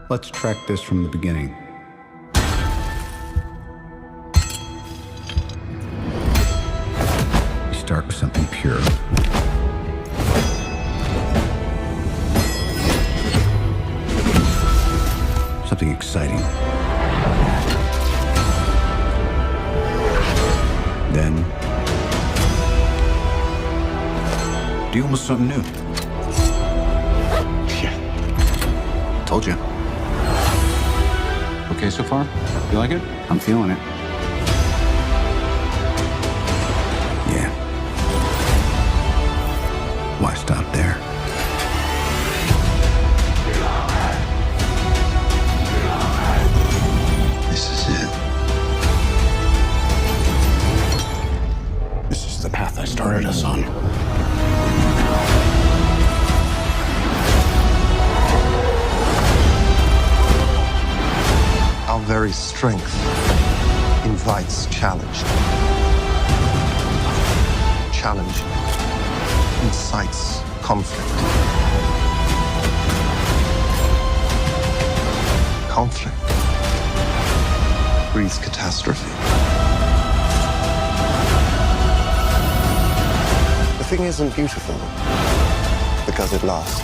Let's track this from the beginning. We start with something pure. Something exciting. Then, deal with something new. Yeah. Told you. Okay so far? You like it? I'm feeling it. Yeah. Why stop there? This is it. This is the path I started us on. Our very strength invites challenge. Challenge incites conflict. Conflict breeds catastrophe. The thing isn't beautiful because it lasts.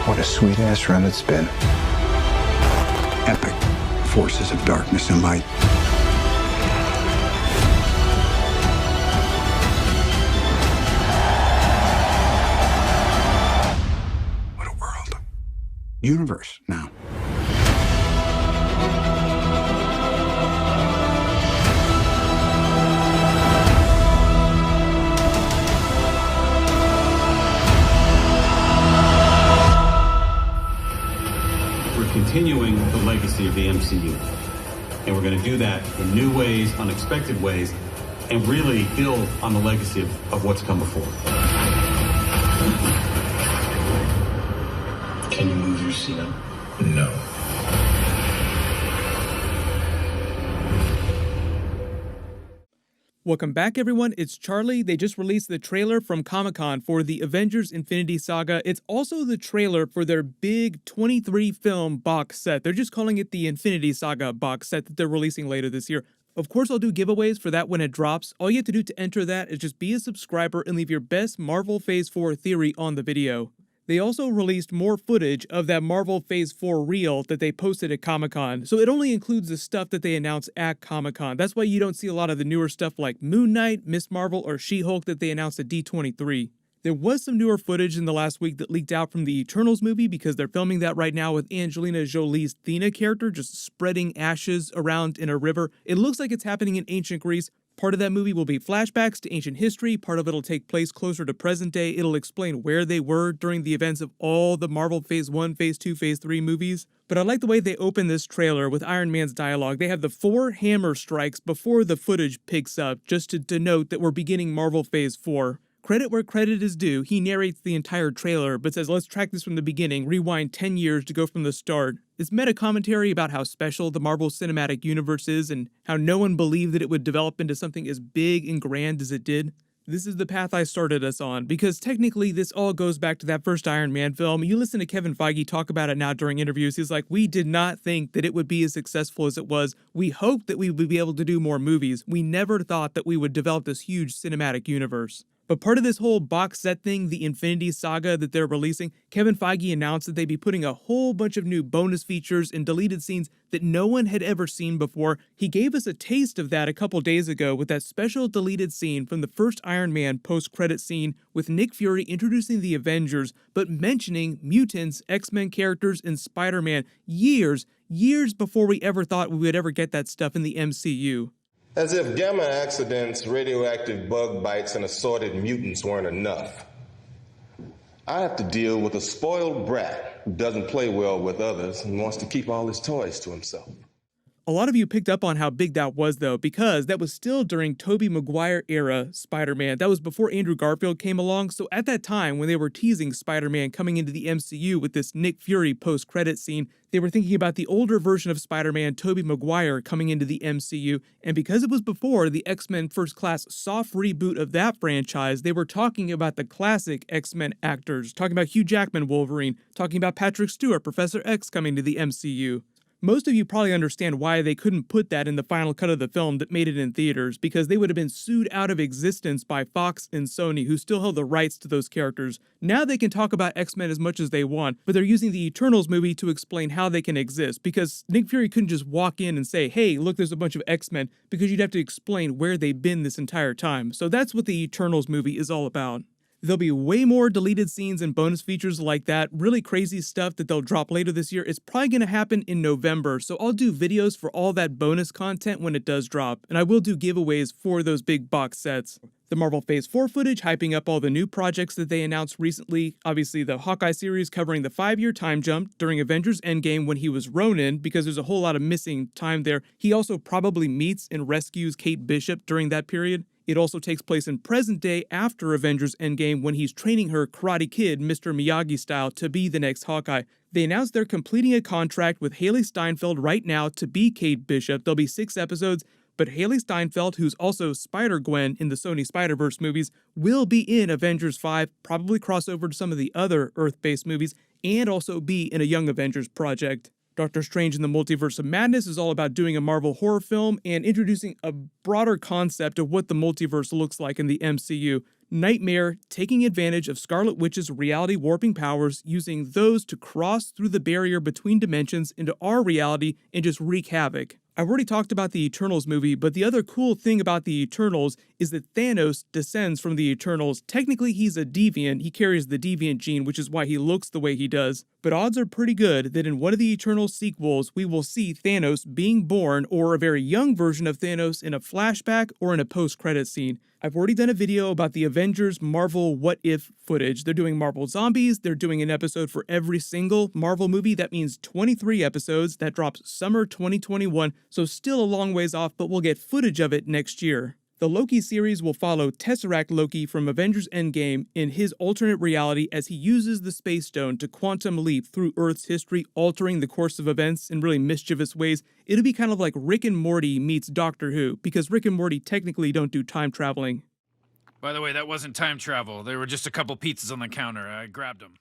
What a sweet-ass run it's been. Epic. Forces of darkness and light. What a world. Universe, now. Continuing the legacy of the MCU. And we're going to do that in new ways, unexpected ways, and really build on the legacy of what's come before. Can you move your seat up? No. Welcome back, everyone. It's Charlie. They just released the trailer from Comic-Con for the Avengers Infinity Saga. It's also the trailer for their big 23-film box set. They're just calling it the Infinity Saga box set that they're releasing later this year. Of course, I'll do giveaways for that when it drops. All you have to do to enter that is just be a subscriber and leave your best Marvel Phase 4 theory on the video. They also released more footage of that Marvel Phase 4 reel that they posted at Comic-Con, so it only includes the stuff that they announced at Comic-Con. That's why you don't see a lot of the newer stuff like Moon Knight, Ms. Marvel, or She-Hulk that they announced at D23. There was some newer footage in the last week that leaked out from the Eternals movie because they're filming that right now with Angelina Jolie's Athena character just spreading ashes around in a river. It looks like it's happening in ancient Greece. Part of that movie will be flashbacks to ancient history, part of it will take place closer to present day, it'll explain where they were during the events of all the Marvel Phase 1, Phase 2, Phase 3 movies. But I like the way they open this trailer with Iron Man's dialogue. They have the 4 hammer strikes before the footage picks up, just to denote that we're beginning Marvel Phase 4. Credit where credit is due, he narrates the entire trailer, but says let's track this from the beginning, rewind 10 years to go from the start. It's meta-commentary about how special the Marvel Cinematic Universe is and how no one believed that it would develop into something as big and grand as it did. This is the path I started us on, because technically this all goes back to that first Iron Man film. You listen to Kevin Feige talk about it now during interviews, he's like, we did not think that it would be as successful as it was. We hoped that we would be able to do more movies. We never thought that we would develop this huge cinematic universe. But part of this whole box set thing, the Infinity Saga that they're releasing, Kevin Feige announced that they'd be putting a whole bunch of new bonus features and deleted scenes that no one had ever seen before. He gave us a taste of that a couple days ago with that special deleted scene from the first Iron Man post-credit scene with Nick Fury introducing the Avengers, but mentioning mutants, X-Men characters, and Spider-Man years before we ever thought we would ever get that stuff in the MCU. As if gamma accidents, radioactive bug bites, and assorted mutants weren't enough. I have to deal with a spoiled brat who doesn't play well with others and wants to keep all his toys to himself. A lot of you picked up on how big that was though, because that was still during Tobey Maguire era Spider-Man. That was before Andrew Garfield came along, so at that time when they were teasing Spider-Man coming into the MCU with this Nick Fury post-credit scene, they were thinking about the older version of Spider-Man, Tobey Maguire, coming into the MCU, and because it was before the X-Men First Class soft reboot of that franchise, they were talking about the classic X-Men actors, talking about Hugh Jackman Wolverine, talking about Patrick Stewart, Professor X coming to the MCU. Most of you probably understand why they couldn't put that in the final cut of the film that made it in theaters, because they would have been sued out of existence by Fox and Sony, who still held the rights to those characters. Now they can talk about X-Men as much as they want, but they're using the Eternals movie to explain how they can exist, because Nick Fury couldn't just walk in and say, hey, look, there's a bunch of X-Men, because you'd have to explain where they've been this entire time. So that's what the Eternals movie is all about. There'll be way more deleted scenes and bonus features like that, really crazy stuff that they'll drop later this year. It's probably going to happen in November, so I'll do videos for all that bonus content when it does drop, and I will do giveaways for those big box sets. The Marvel Phase 4 footage hyping up all the new projects that they announced recently, obviously the Hawkeye series covering the 5-year time jump during Avengers Endgame when he was Ronin, because there's a whole lot of missing time there. He also probably meets and rescues Kate Bishop during that period. It also takes place in present day after Avengers Endgame when he's training her Karate Kid, Mr. Miyagi style, to be the next Hawkeye. They announced they're completing a contract with Haley Steinfeld right now to be Kate Bishop. There'll be 6 episodes, but Haley Steinfeld, who's also Spider-Gwen in the Sony Spider-Verse movies, will be in Avengers 5, probably cross over to some of the other Earth-based movies, and also be in a Young Avengers project. Doctor Strange in the Multiverse of Madness is all about doing a Marvel horror film and introducing a broader concept of what the multiverse looks like in the MCU. Nightmare taking advantage of Scarlet Witch's reality warping powers, using those to cross through the barrier between dimensions into our reality and just wreak havoc. I've already talked about the Eternals movie, but the other cool thing about the Eternals is that Thanos descends from the Eternals. Technically, he's a deviant. He carries the deviant gene, which is why he looks the way he does. But odds are pretty good that in one of the Eternals sequels, we will see Thanos being born, or a very young version of Thanos in a flashback or in a post-credit scene. I've already done a video about the Avengers Marvel What If footage. They're doing Marvel Zombies. They're doing an episode for every single Marvel movie. That means 23 episodes. That drops summer 2021, so still a long ways off, but we'll get footage of it next year. The Loki series will follow Tesseract Loki from Avengers Endgame in his alternate reality as he uses the Space Stone to quantum leap through Earth's history, altering the course of events in really mischievous ways. It'll be kind of like Rick and Morty meets Doctor Who, because Rick and Morty technically don't do time traveling. By the way, that wasn't time travel. There were just a couple pizzas on the counter. I grabbed them.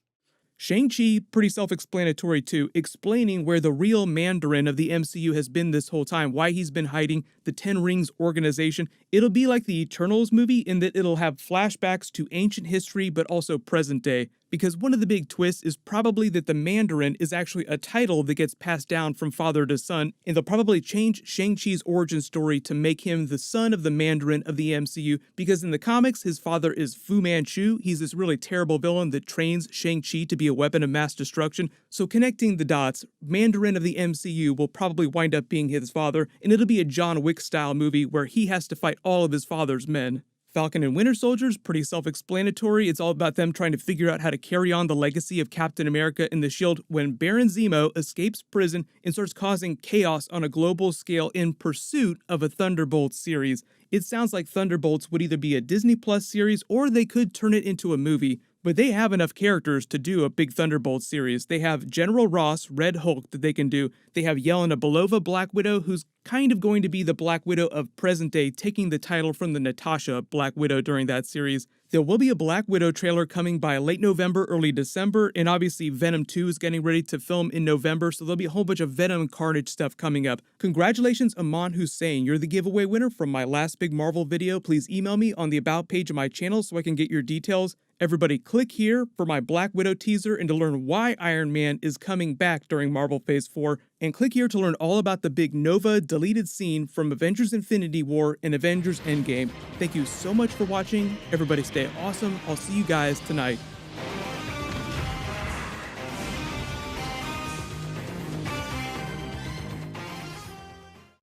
Shang-Chi, pretty self-explanatory too, explaining where the real Mandarin of the MCU has been this whole time, why he's been hiding, the Ten Rings organization. It'll be like the Eternals movie in that it'll have flashbacks to ancient history but also present day. Because one of the big twists is probably that the Mandarin is actually a title that gets passed down from father to son, and they'll probably change Shang-Chi's origin story to make him the son of the Mandarin of the MCU, because in the comics, his father is Fu Manchu. He's this really terrible villain that trains Shang-Chi to be a weapon of mass destruction. So connecting the dots, Mandarin of the MCU will probably wind up being his father, and it'll be a John Wick-style movie where he has to fight all of his father's men. Falcon and Winter Soldier's pretty self-explanatory. It's all about them trying to figure out how to carry on the legacy of Captain America and the Shield when Baron Zemo escapes prison and starts causing chaos on a global scale in pursuit of a Thunderbolts series. It sounds like Thunderbolts would either be a Disney Plus series or they could turn it into a movie. But they have enough characters to do a big Thunderbolts series. They have General Ross, Red Hulk, that they can do. They have Yelena Belova, Black Widow, who's kind of going to be the Black Widow of present day, taking the title from the Natasha Black Widow during that series. There will be a Black Widow trailer coming by late November, early December, and obviously Venom 2 is getting ready to film in November, so there'll be a whole bunch of Venom and Carnage stuff coming up. Congratulations, Aman Hussein. You're the giveaway winner from my last big Marvel video. Please email me on the About page of my channel so I can get your details. Everybody click here for my Black Widow teaser and to learn why Iron Man is coming back during Marvel Phase 4, and click here to learn all about the big Nova deleted scene from Avengers Infinity War and Avengers Endgame. Thank you so much for watching. Everybody stay awesome. I'll see you guys tonight.